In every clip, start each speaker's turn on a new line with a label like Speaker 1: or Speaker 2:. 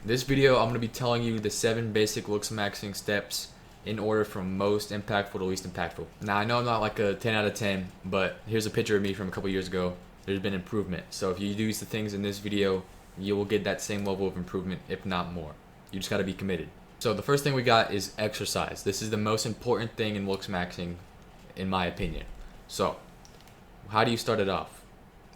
Speaker 1: This video, I'm going to be telling you the 7 basic Looksmaxxing steps in order from most impactful to least impactful. Now, I know I'm not like a 10 out of 10, but here's a picture of me from a couple years ago. There's been improvement. So if you use the things in this video, you will get that same level of improvement, if not more. You just got to be committed. So the first thing we got is exercise. This is the most important thing in Looksmaxxing, in my opinion. So, how do you start it off?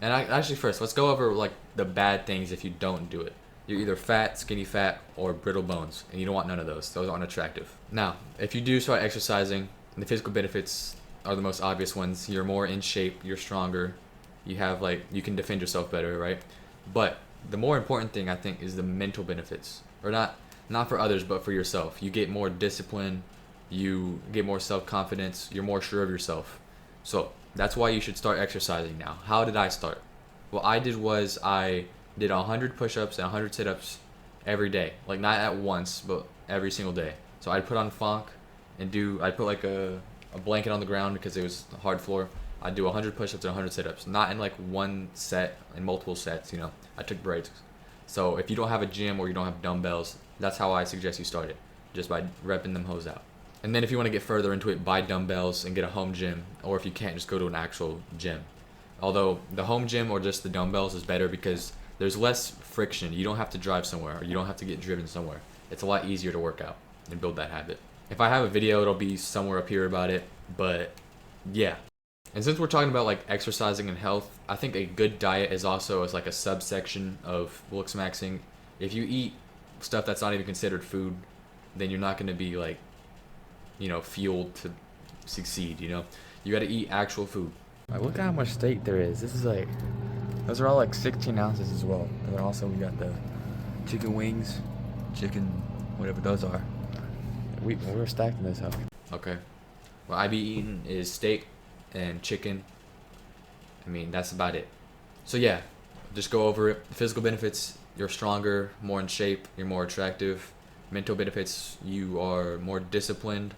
Speaker 1: And actually first, let's go over like the bad things if you don't do it. You're either fat, skinny fat, or brittle bones, and you don't want none of those. Those aren't attractive. Now, if you do start exercising, the physical benefits are the most obvious ones. You're more in shape, you're stronger, you have you can defend yourself better, right? But the more important thing I think is the mental benefits, or not for others, but for yourself. You get more discipline, you get more self-confidence, you're more sure of yourself. So that's why you should start exercising now. How did I start? What I did was I did 100 push-ups and 100 sit-ups every day. Like not at once, but every single day. So I'd put on funk and I'd put like a blanket on the ground because it was a hard floor. I'd do 100 push-ups and 100 sit-ups. Not in like one set, in multiple sets, you know. I took breaks. So if you don't have a gym or you don't have dumbbells, that's how I suggest you start it. Just by repping them hoes out. And then if you want to get further into it, buy dumbbells and get a home gym. Or if you can't, just go to an actual gym. Although the home gym or just the dumbbells is better because there's less friction. You don't have to drive somewhere or you don't have to get driven somewhere. It's a lot easier to work out and build that habit. If I have a video, it'll be somewhere up here about it, but yeah. And since we're talking about like exercising and health, I think a good diet is also like a subsection of Looksmaxxing. If you eat stuff that's not even considered food, then you're not going to be like, fueled to succeed, You got to eat actual food. Like, look at how much steak there is. This is like, those are all like 16 ounces as well. And then also we got the chicken wings, whatever those are. We're stacked in this house. Okay. What I be eating is steak and chicken. I mean, that's about it. So yeah, just go over it. Physical benefits, you're stronger, more in shape, you're more attractive. Mental benefits, you are more disciplined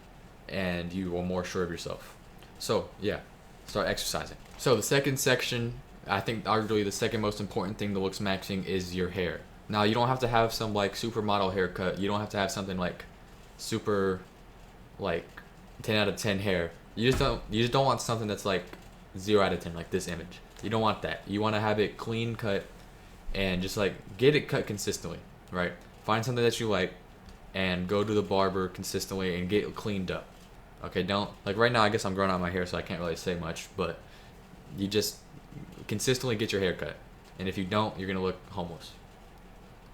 Speaker 1: and you are more sure of yourself. So yeah, start exercising. So the second section, I think arguably the second most important thing to Looksmaxxing is your hair. Now you don't have to have some like supermodel haircut. You don't have to have something like super like 10 out of 10 hair. You just don't want something that's like 0 out of 10 like this image. You don't want that. You want to have it clean cut and just like get it cut consistently, right? Find something that you like and go to the barber consistently and get it cleaned up. Okay, don't like right now I guess I'm growing out my hair so I can't really say much, but you just consistently get your hair cut. And if you don't, you're gonna look homeless.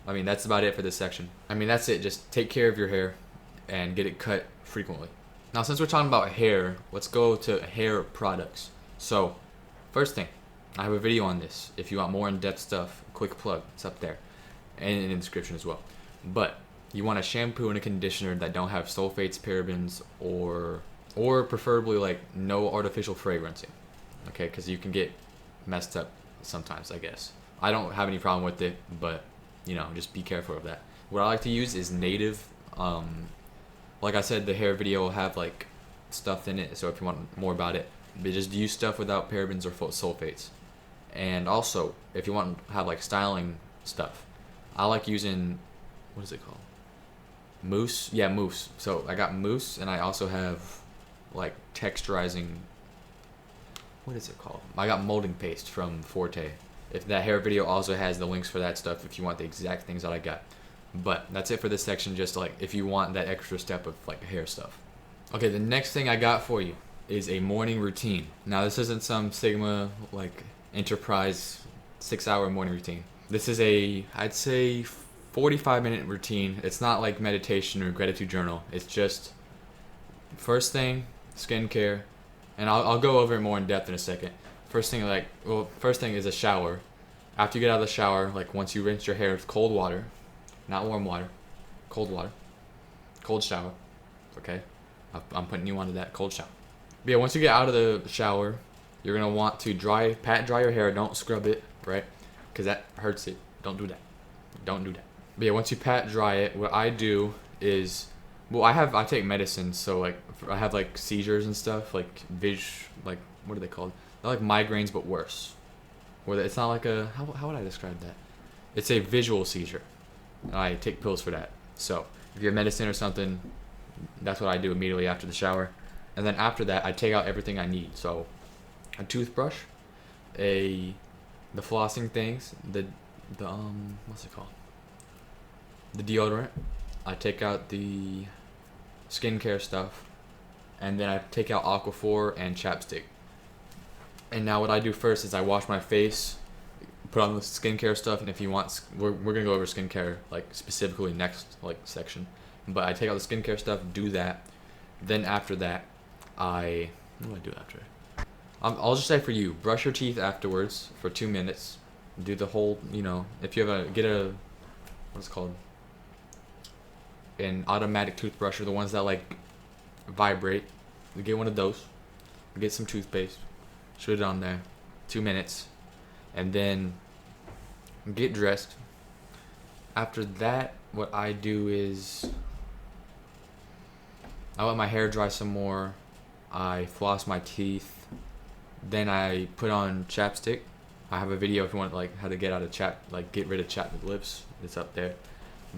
Speaker 1: I mean, that's about it for this section. I mean, that's it. Just take care of your hair and get it cut frequently. Now, since we're talking about hair, let's go to hair products. So, first thing, I have a video on this. If you want more in-depth stuff, quick plug, it's up there and in the description as well. But you want a shampoo and a conditioner that don't have sulfates, parabens, or preferably like no artificial fragrancing. Okay, because you can get messed up sometimes, I guess. I don't have any problem with it, but just be careful of that. What I like to use is native. Like I said, the hair video will have like stuff in it, so if you want more about it, but just use stuff without parabens or sulfates. And also, if you want to have like styling stuff, I like using, what is it called? Mousse? Yeah, mousse. So I got mousse, and I also have like texturizing, what is it called? I got molding paste from Forte. If that hair video also has the links for that stuff if you want the exact things that I got. But that's it for this section, just like if you want that extra step of like hair stuff. Okay, the next thing I got for you is a morning routine. Now this isn't some Sigma like enterprise 6-hour morning routine. This is I'd say 45-minute routine. It's not like meditation or gratitude journal. It's just first thing, skincare, and I'll go over it more in depth in a second. First thing is a shower. After you get out of the shower, like once you rinse your hair with cold water, not warm water, cold shower, okay? I'm putting you onto that cold shower. But yeah, once you get out of the shower, you're gonna want to pat dry your hair. Don't scrub it, right? Because that hurts it. Don't do that. Don't do that. But yeah, once you pat dry it, what I do is, I take medicine, so like I have like seizures and stuff, like what are they called? They're like migraines, but worse. Where it's not like how would I describe that? It's a visual seizure. and I take pills for that. So if you have medicine or something, that's what I do immediately after the shower. And then after that, I take out everything I need. So a toothbrush, the flossing things, the what's it called? The deodorant. I take out the skincare stuff, and then I take out Aquaphor and chapstick. And now what I do first is I wash my face, put on the skincare stuff, and if you want, we're gonna go over skincare like specifically next like section. But I take out the skincare stuff, do that. Then after that, what do I do after? I'll just say for you, brush your teeth afterwards for 2 minutes. Do the whole, if you have what's it called? An automatic toothbrush, or the ones that like vibrate. Get one of those. Get some toothpaste. Shoot it on there. 2 minutes. And then get dressed. After that, what I do is I let my hair dry some more. I floss my teeth. Then I put on chapstick. I have a video if you want like how to get get rid of chapped lips. It's up there.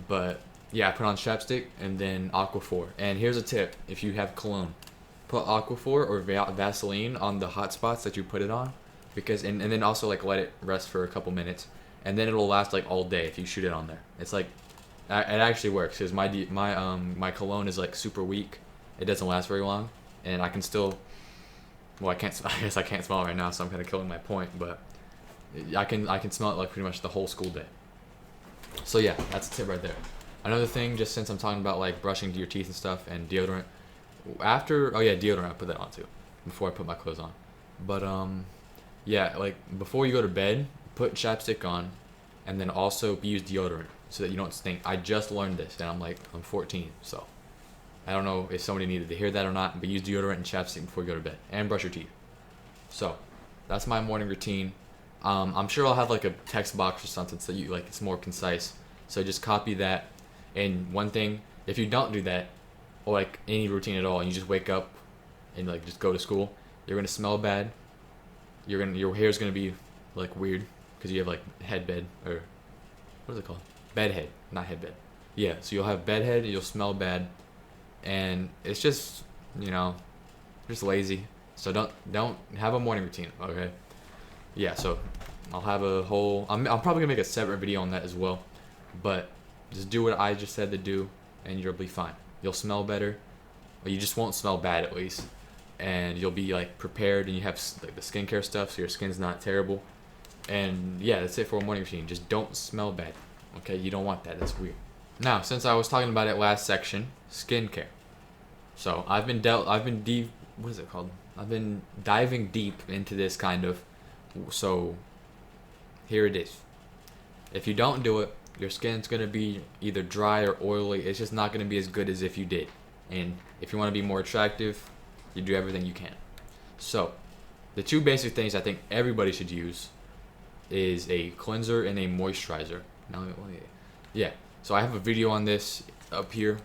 Speaker 1: But yeah, I put on chapstick and then Aquaphor. And here's a tip: if you have cologne, put Aquaphor or Vaseline on the hot spots that you put it on, because and then also like let it rest for a couple minutes, and then it'll last like all day if you shoot it on there. It's like it actually works because my cologne is like super weak. It doesn't last very long, and I can still. Well, I can't. I guess I can't smell it right now, so I'm kind of killing my point. But I can smell it like pretty much the whole school day. So yeah, that's a tip right there. Another thing, just since I'm talking about like brushing your teeth and stuff and deodorant, deodorant, I put that on too before I put my clothes on. But yeah, like before you go to bed, put chapstick on, and then also use deodorant so that you don't stink. I just learned this, and I'm 14, so I don't know if somebody needed to hear that or not, but use deodorant and chapstick before you go to bed, and brush your teeth. So that's my morning routine. I'm sure I'll have like a text box or something so you like it's more concise. So just copy that. And one thing, if you don't do that, or like any routine at all, and you just wake up and like just go to school, you're gonna smell bad. Your hair's gonna be like weird because you have like headbed, or what is it called? Bedhead, not headbed. Yeah, so you'll have bedhead and you'll smell bad, and it's just just lazy. So don't have a morning routine, okay? Yeah, so I'll have a whole. I'm probably gonna make a separate video on that as well, but just do what I just said to do, and you'll be fine. You'll smell better, or you just won't smell bad at least, and you'll be like prepared, and you have like the skincare stuff, so your skin's not terrible. And yeah, that's it for a morning routine. Just don't smell bad, okay? You don't want that. That's weird. Now, since I was talking about it last section, skincare. So I've been what is it called? I've been diving deep into this kind of. So here it is. If you don't do it, your skin's gonna be either dry or oily. It's just not gonna be as good as if you did. And if you want to be more attractive, you do everything you can. So the two basic things I think everybody should use is a cleanser and a moisturizer. Now, yeah. So I have a video on this up here.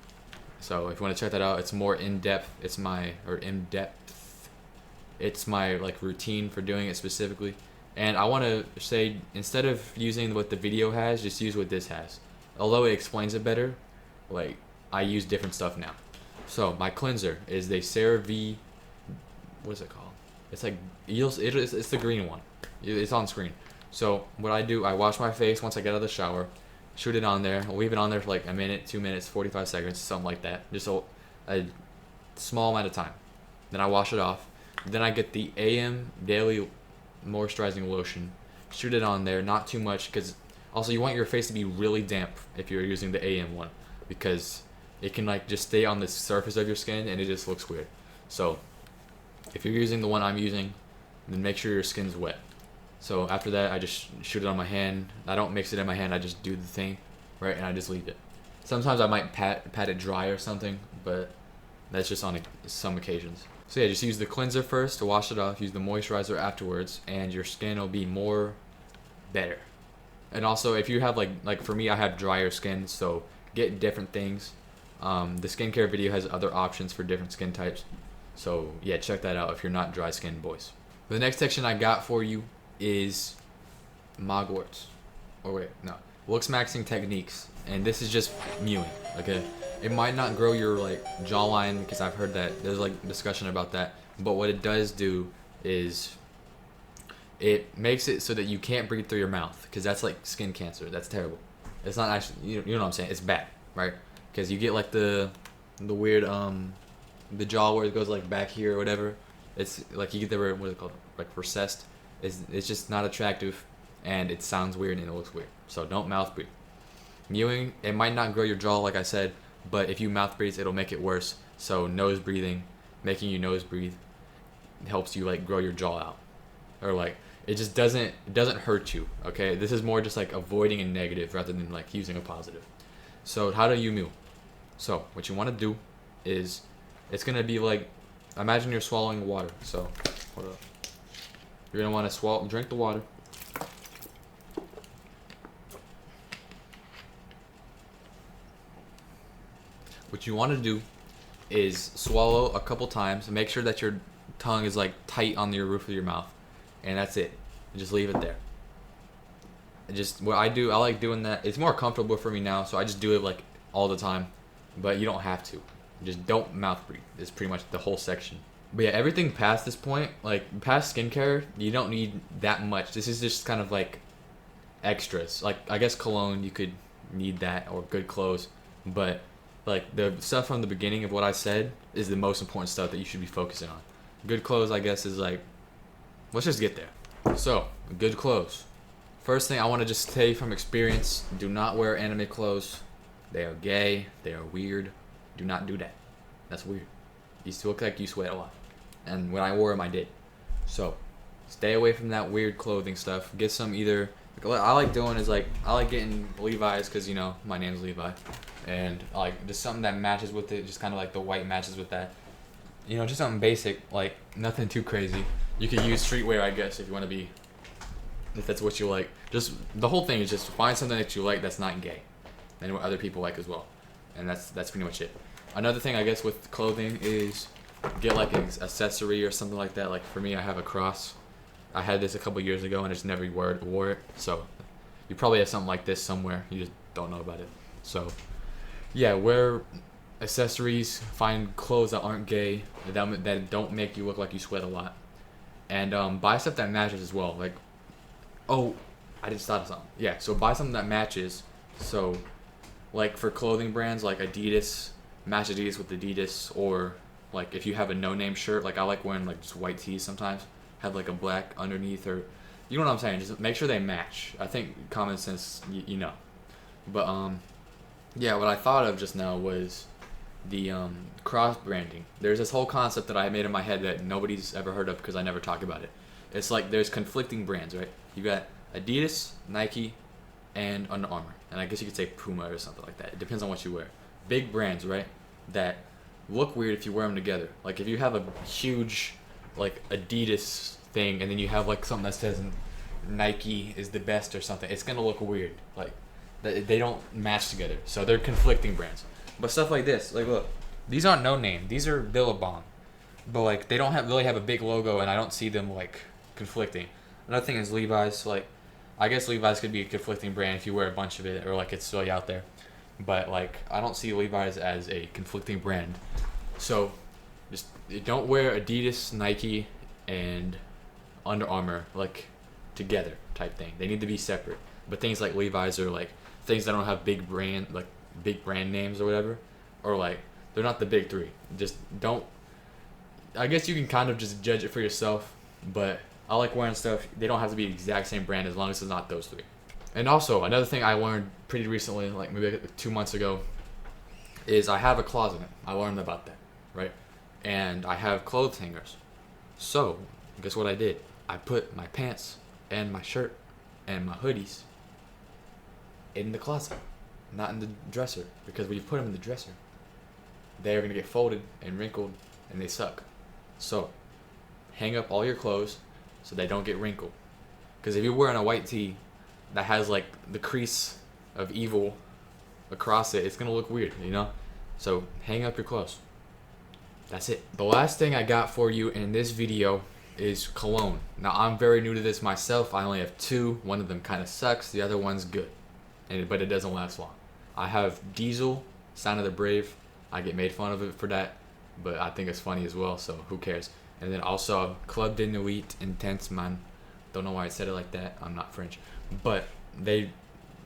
Speaker 1: So if you want to check that out, it's more in depth. It's my like routine for doing it specifically. And I want to say, instead of using what the video has, just use what this has. Although it explains it better, like I use different stuff now. So my cleanser is the CeraVe. What is it called? It's like it's the green one. It's on screen. So what I do, I wash my face once I get out of the shower, shoot it on there, leave it on there for like a minute, 2 minutes, 45 seconds, something like that. Just a small amount of time. Then I wash it off. Then I get the AM Daily Moisturizing Lotion, shoot it on there, not too much, because also you want your face to be really damp if you're using the AM one, because it can like just stay on the surface of your skin and it just looks weird. So if you're using the one I'm using, then make sure your skin's wet. So after that, I just shoot it on my hand. I don't mix it in my hand, I just do the thing, right, and I just leave it. Sometimes I might pat it dry or something, but that's just on some occasions. So yeah, just use the cleanser first to wash it off, use the moisturizer afterwards, and your skin will be better. And also, if you have like for me, I have drier skin, so get different things. The skincare video has other options for different skin types. So yeah, check that out if you're not dry skinned boys. The next section I got for you is mugworts. Looksmaxxing techniques, and this is just mewing. Okay, it might not grow your like jawline because I've heard that there's like discussion about that, but what it does do is it makes it so that you can't breathe through your mouth because that's like skin cancer. That's terrible. It's not actually, you know what I'm saying? It's bad, right? Because you get like the weird the jaw where it goes like back here or whatever. It's like you get the, what is it called, like recessed. It's just not attractive, and it sounds weird and it looks weird. So don't mouth breathe. Mewing, it might not grow your jaw like I said, but if you mouth breathe, it'll make it worse. So nose breathing, making you nose breathe, helps you like grow your jaw out, or like it just doesn't hurt you. Okay, this is more just like avoiding a negative rather than like using a positive. So how do you mew? So what you want to do is, it's gonna be like, imagine you're swallowing water. So hold up. You're gonna want to drink the water. What you want to do is swallow a couple times. Make sure that your tongue is like tight on the roof of your mouth, and that's it. Just leave it there. Just what I do, I like doing that. It's more comfortable for me now, so I just do it like all the time. But you don't have to. Just don't mouth breathe. It's pretty much the whole section. But yeah, everything past this point, like past skincare, you don't need that much. This is just kind of like extras. Like I guess cologne, you could need that, or good clothes. But like the stuff from the beginning of what I said is the most important stuff that you should be focusing on. Good clothes, I guess, is like, let's just get there. So, good clothes. First thing I want to just say from experience, do not wear anime clothes. They are gay. They are weird. Do not do that. That's weird. You still look like you sweat a lot. And when I wore them, I did. So, stay away from that weird clothing stuff. Get some either, what I like doing is like, I like getting Levi's because, you know, my name's Levi. And like just something that matches with it, just kind of like the white matches with that. You know, just something basic, like nothing too crazy. You could use streetwear, I guess, if you want to be, if that's what you like. Just the whole thing is just find something that you like that's not gay, and what other people like as well. And that's pretty much it. Another thing I guess with clothing is get like an accessory or something like that. Like for me, I have a cross. I had this a couple years ago and I just never wore it. So you probably have something like this somewhere. You just don't know about it. So yeah, wear accessories, find clothes that aren't gay, that don't make you look like you sweat a lot, and buy stuff that matches as well. Like, oh, I just thought of something. Yeah, so buy something that matches. So, like for clothing brands like Adidas, match Adidas with Adidas, or like if you have a no-name shirt, like I like wearing like just white tees sometimes, have like a black underneath, or you know what I'm saying. Just make sure they match. I think common sense, you know, but yeah, what I thought of just now was the cross branding. There's this whole concept that I made in my head that nobody's ever heard of because I never talk about it. It's like there's conflicting brands, right? You got Adidas, Nike, and Under Armour. And I guess you could say Puma or something like that. It depends on what you wear. Big brands, right? That look weird if you wear them together. Like if you have a huge like Adidas thing and then you have like something that says Nike is the best or something, it's going to look weird. Like they don't match together, so they're conflicting brands. But stuff like this, like look, these aren't no name, these are Billabong, but like they don't really have a big logo, and I don't see them like conflicting. Another thing is Levi's. Like I guess Levi's could be a conflicting brand if you wear a bunch of it, or like it's really out there, but like I don't see Levi's as a conflicting brand. So just don't wear Adidas, Nike, and Under Armour like together type thing. They need to be separate. But things like Levi's are like things that don't have big brand names or whatever, or like they're not the big three. Just don't. I guess you can kind of just judge it for yourself, but I like wearing stuff. They don't have to be the exact same brand as long as it's not those three. And also another thing I learned pretty recently, like maybe 2 months ago, is I have a closet. I learned about that, right? And I have clothes hangers. So guess what I did? I put my pants and my shirt and my hoodies in the closet, not in the dresser, because when you put them in the dresser, they're gonna get folded and wrinkled and they suck. So hang up all your clothes so they don't get wrinkled, because if you're wearing a white tee that has like the crease of evil across it, it's gonna look weird, you know. So hang up your clothes. That's it. The last thing I got for you in this video is cologne. Now I'm very new to this myself. I only have 2. One of them kind of sucks, the other one's good. but it doesn't last long. I have Diesel, Sign of the Brave. I get made fun of it for that, but I think it's funny as well, so who cares? And then also Club de Nuit Intense Man. Don't know why I said it like that. I'm not French, but they,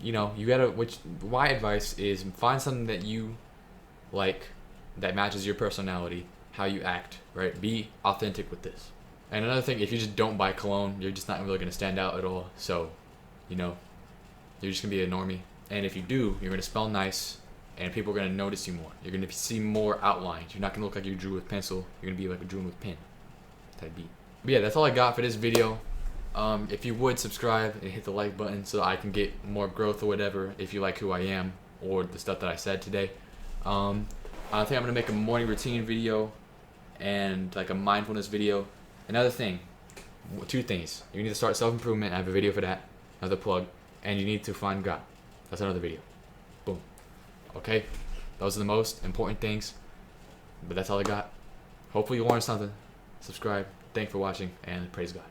Speaker 1: you gotta. My advice is find something that you like, that matches your personality, how you act, right? Be authentic with this. And another thing, if you just don't buy cologne, you're just not really gonna stand out at all. So, you're just gonna be a normie. And if you do, you're gonna smell nice, and people are gonna notice you more. You're gonna see more outlines. You're not gonna look like you drew with pencil. You're gonna be like a drawing with pen type beat. But yeah, that's all I got for this video. If you would subscribe and hit the like button so I can get more growth or whatever, if you like who I am or the stuff that I said today. I think I'm gonna make a morning routine video and like a mindfulness video. Another thing, 2 things. You need to start self-improvement. I have a video for that. Another plug. And you need to find God. That's another video. Boom. Okay? Those are the most important things. But that's all I got. Hopefully you learned something. Subscribe. Thanks for watching, and praise God.